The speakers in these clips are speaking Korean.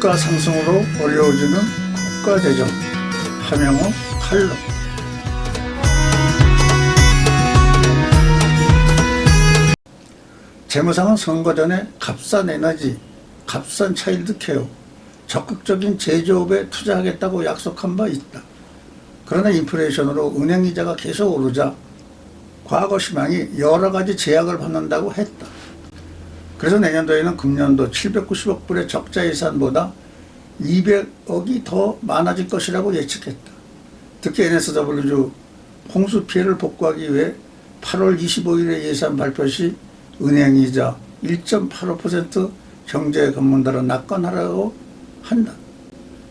물가 상승으로 어려워지는 국가재정. 함영호 칼럼. 재무상은 선거 전에 값싼 에너지, 값싼 차일드 케어, 적극적인 제조업에 투자하겠다고 약속한 바 있다. 그러나 인플레이션으로 은행이자가 계속 오르자 과거 희망이 여러 가지 제약을 받는다고 했다. 그래서 내년도에는 금년도 790억 불의 적자 예산보다 200억이 더 많아질 것이라고 예측했다. 특히 NSW주 홍수 피해를 복구하기 위해 8월 25일에 예산 발표 시 은행이자 1.85% 경제 전문가로 낙관하라고 한다.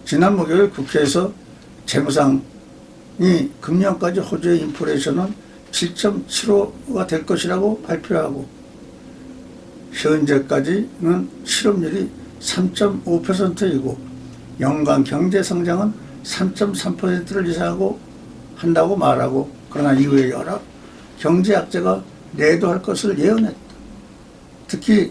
지난 목요일 국회에서 재무상이 금년까지 호주의 인플레이션은 7.75가 될 것이라고 발표하고 현재까지는 실업률이 3.5%이고 연간 경제 성장은 3.3%를 예상하고 한다고 말하고, 그러나 이후에 여러 경제 악재가 내도할 것을 예언했다. 특히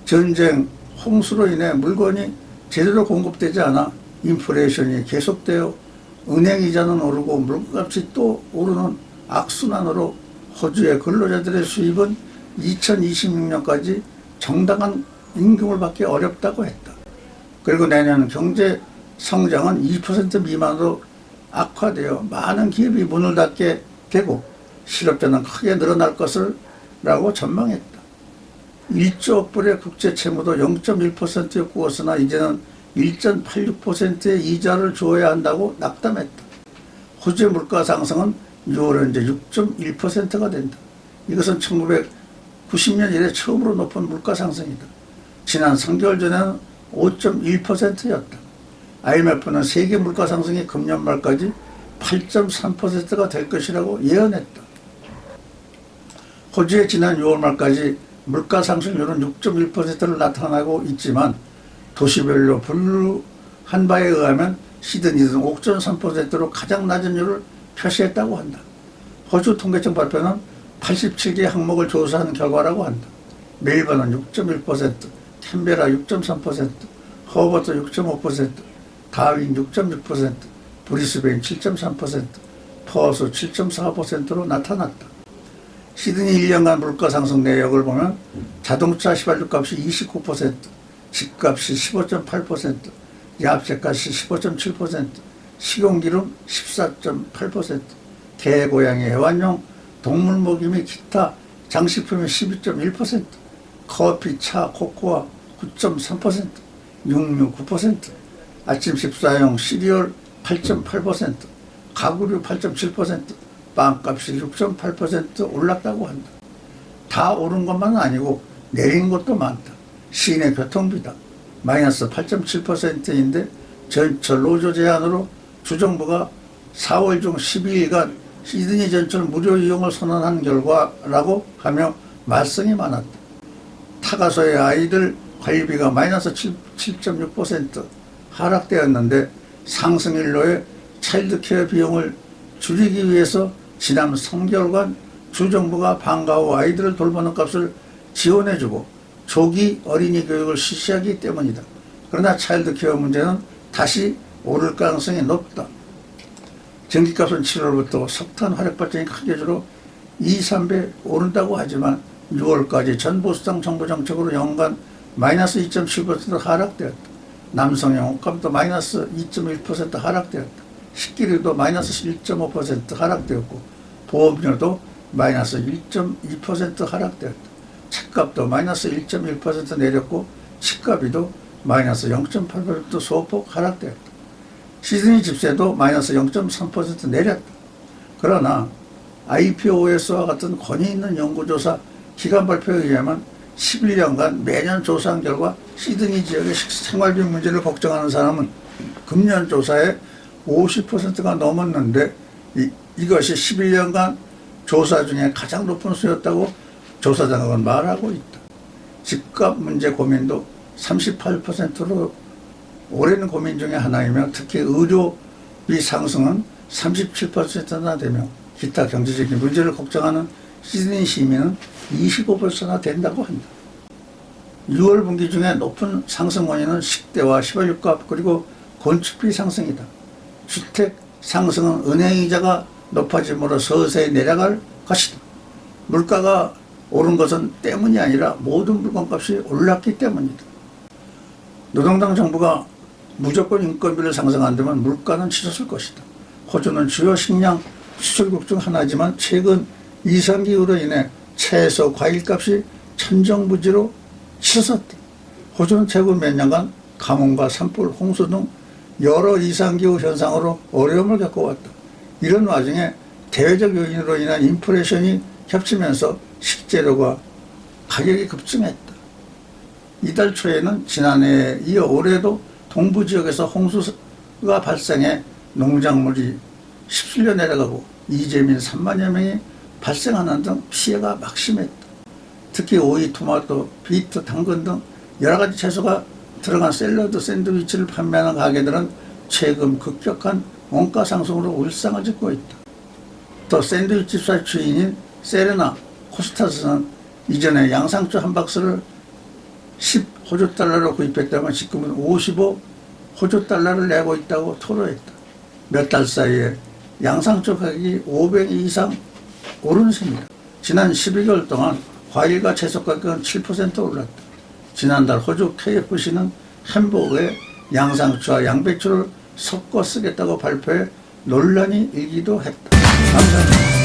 전쟁, 홍수로 인해 물건이 제대로 공급되지 않아 인플레이션이 계속되어 은행 이자는 오르고 물값이 또 오르는 악순환으로 호주의 근로자들의 수입은 2026년까지 정당한 임금을 받기 어렵다고 했다. 그리고 내년 경제 성장은 2% 미만으로 악화되어 많은 기업이 문을 닫게 되고 실업자는 크게 늘어날 것을 라고 전망했다. 1조 불의 국제 채무도 0.1%에 꾸었으나 이제는 1.86%의 이자를 줘야 한다고 낙담했다. 호주의 물가 상승은 6월 현재 6.1%가 된다. 이것은 1990년 이래 처음으로 높은 물가 상승이다. 지난 3개월 전에는 5.1%였다. IMF는 세계 물가 상승이 금년 말까지 8.3%가 될 것이라고 예언했다. 호주의 지난 6월 말까지 물가 상승률은 6.1%를 나타나고 있지만 도시별로 분류한 바에 의하면 시드니는 5.3%로 가장 낮은 율을 표시했다고 한다. 호주 통계청 발표는 87개 항목을 조사한 결과라고 한다. 멜번은 6.1%, 캔베라 6.3%, 허버트 6.5%, 다윈 6.6%, 브리스베인 7.3%, 퍼스 7.4%로 나타났다. 시드니 1년간 물가 상승 내역을 보면 자동차 휘발유값이 29%, 집값이 15.8%, 야채값이 15.7%, 식용기름 14.8%, 개, 고양이, 애완용 동물 먹이 및 기타 장식품이 12.1%, 커피, 차, 코코아 9.3%, 육류 9%, 아침 식사용 시리얼 8.8%, 가구류 8.7%, 빵값이 6.8% 올랐다고 한다. 다 오른 것만은 아니고 내린 것도 많다. 시내 교통비다. 마이너스 8.7%인데 전철 노조 제한으로 주정부가 4월 중 12일간 시드니 전철 무료 이용을 선언한 결과라고 하며 말썽이 많았다. 타가소의 아이들 관리비가 마이너스 7.6% 하락되었는데 상승일로의 차일드케어 비용을 줄이기 위해서 지난 3개월간 주정부가 방과 후 아이들을 돌보는 값을 지원해주고 조기 어린이 교육을 실시하기 때문이다. 그러나 차일드케어 문제는 다시 오를 가능성이 높다. 전기값은 7월부터 석탄 화력 발전이 크게 줄어 2, 3배 오른다고 하지만 6월까지 전 보수당 정부 정책으로 연간 마이너스 2.7% 하락되었다. 남성용 옷감도 마이너스 2.1% 하락되었다. 식기류도 마이너스 1.5% 하락되었고 보험료도 마이너스 1.2% 하락되었다. 책값도 마이너스 1.1% 내렸고 치과비도 마이너스 0.8% 소폭 하락되었다. 시드니 집세도 마이너스 0.3% 내렸다. 그러나 IPOS와 같은 권위 있는 연구조사 기관 발표에 의하면 11년간 매년 조사한 결과 시드니 지역의 생활비 문제를 걱정하는 사람은 금년 조사에 50%가 넘었는데 이것이 11년간 조사 중에 가장 높은 수였다고 조사장은 말하고 있다. 집값 문제 고민도 38%로 오랜 고민 중에 하나이며 특히 의료비 상승은 37%나 되며 기타 경제적인 문제를 걱정하는 시드니 시민은 25%나 된다고 한다. 6월 분기 중에 높은 상승 원인은 식대와 휘발유값 그리고 건축비 상승이다. 주택 상승은 은행이자가 높아짐으로 서서히 내려갈 것이다. 물가가 오른 것은 때문이 아니라 모든 물건값이 올랐기 때문이다. 노동당 정부가 무조건 인건비를 상승 안 되면 물가는 치솟을 것이다. 호주는 주요 식량 수출국 중 하나지만 최근 이상기후로 인해 채소, 과일값이 천정부지로 치솟았다. 호주는 최근 몇 년간 가뭄과 산불, 홍수 등 여러 이상기후 현상으로 어려움을 겪어왔다. 이런 와중에 대외적 요인으로 인한 인플레이션이 겹치면서 식재료가 가격이 급증했다. 이달 초에는 지난해에 이어 올해도 동부 지역에서 홍수가 발생해 농작물이 십수려 내려가고 이재민 3만여 명이 발생하는 등 피해가 막심했다. 특히 오이, 토마토, 비트, 당근 등 여러 가지 채소가 들어간 샐러드, 샌드위치를 판매하는 가게들은 최근 급격한 원가 상승으로 울상을 짓고 있다. 또 샌드위치사 주인인 세레나 코스타스는 이전에 양상추 한 박스를 10호주 달러로 구입했다면 지금은 55호주 달러를 내고 있다고 토로했다. 몇 달 사이에 양상추 가격이 5배 이상 오른 셈이다. 지난 12개월 동안 과일과 채소 가격은 7% 올랐다. 지난달 호주 KFC는 햄버거에 양상추와 양배추를 섞어 쓰겠다고 발표해 논란이 일기도 했다. 감사합니다.